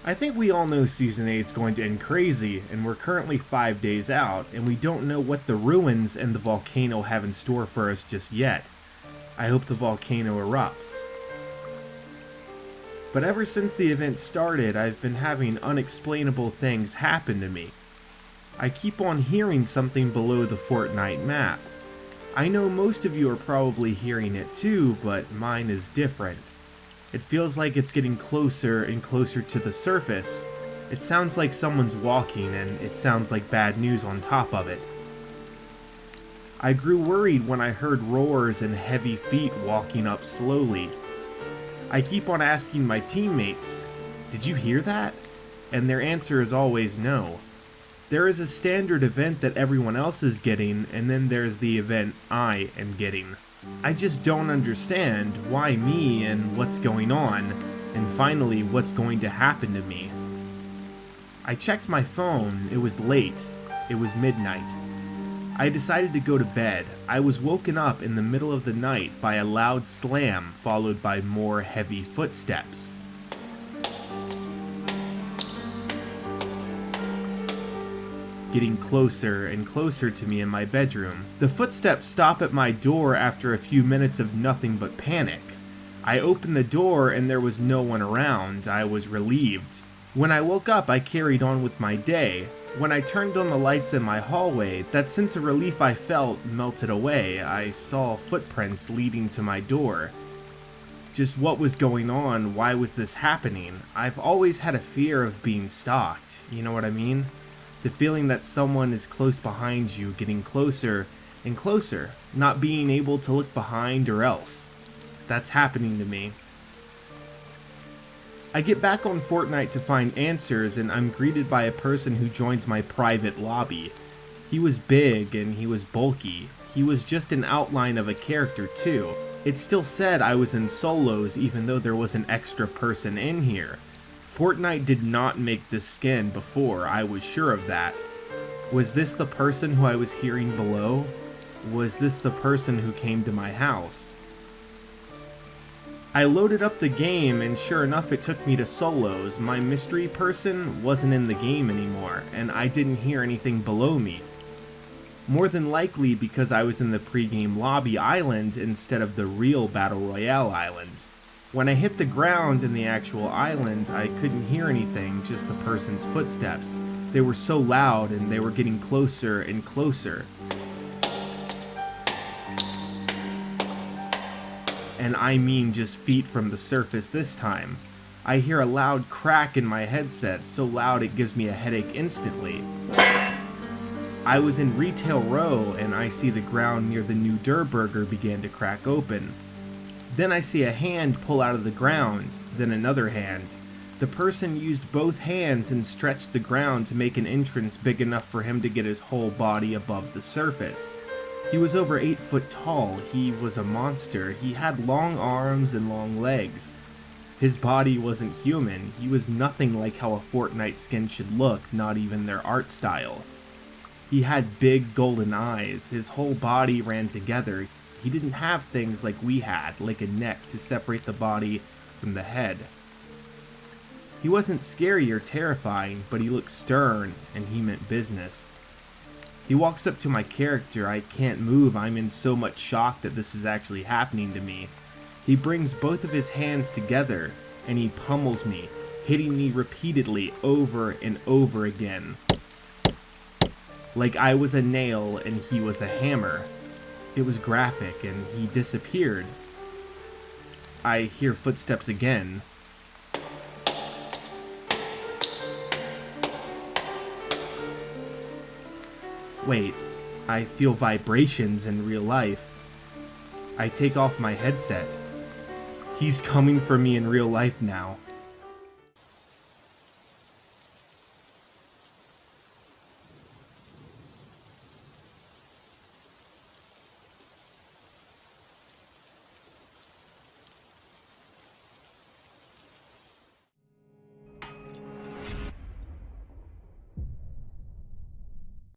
I think we all know Season 8 is going to end crazy, and we're currently 5 days out, and we don't know what the ruins and the volcano have in store for us just yet. I hope the volcano erupts. But ever since the event started, I've been having unexplainable things happen to me. I keep on hearing something below the Fortnite map. I know most of you are probably hearing it too, but mine is different. It feels like it's getting closer and closer to the surface. It sounds like someone's walking, and it sounds like bad news on top of it. I grew worried when I heard roars and heavy feet walking up slowly. I keep on asking my teammates, "Did you hear that?" And their answer is always no. There is a standard event that everyone else is getting, and then there's the event I am getting. I just don't understand why me and what's going on, and finally what's going to happen to me. I checked my phone. It was late. It was midnight. I decided to go to bed. I was woken up in the middle of the night by a loud slam followed by more heavy footsteps. Getting closer and closer to me in my bedroom. The footsteps stop at my door after a few minutes of nothing but panic. I opened the door and there was no one around. I was relieved. When I woke up, I carried on with my day. When I turned on the lights in my hallway, that sense of relief I felt melted away. I saw footprints leading to my door. Just what was going on? Why was this happening? I've always had a fear of being stalked. You know what I mean? The feeling that someone is close behind you, getting closer and closer, not being able to look behind or else. That's happening to me. I get back on Fortnite to find answers, and I'm greeted by a person who joins my private lobby. He was big and he was bulky. He was just an outline of a character too. It still said I was in solos even though there was an extra person in here. Fortnite did not make this skin before, I was sure of that. Was this the person who I was hearing below? Was this the person who came to my house? I loaded up the game and sure enough it took me to solos. My mystery person wasn't in the game anymore, and I didn't hear anything below me. More than likely because I was in the pre-game lobby island instead of the real Battle Royale island. When I hit the ground in the actual island, I couldn't hear anything, just the person's footsteps. They were so loud and they were getting closer and closer. And I mean just feet from the surface this time. I hear a loud crack in my headset, so loud it gives me a headache instantly. I was in Retail Row and I see the ground near the new Durr Burger began to crack open. Then I see a hand pull out of the ground, then another hand. The person used both hands and stretched the ground to make an entrance big enough for him to get his whole body above the surface. He was over 8 foot tall. He was a monster. He had long arms and long legs. His body wasn't human. He was nothing like how a Fortnite skin should look, not even their art style. He had big golden eyes. His whole body ran together. He didn't have things like we had, like a neck to separate the body from the head. He wasn't scary or terrifying, but he looked stern, and he meant business. He walks up to my character. I can't move. I'm in so much shock that this is actually happening to me. He brings both of his hands together, and he pummels me, hitting me repeatedly over and over again. Like I was a nail and he was a hammer. It was graphic, and he disappeared. I hear footsteps again. Wait, I feel vibrations in real life. I take off my headset. He's coming for me in real life now.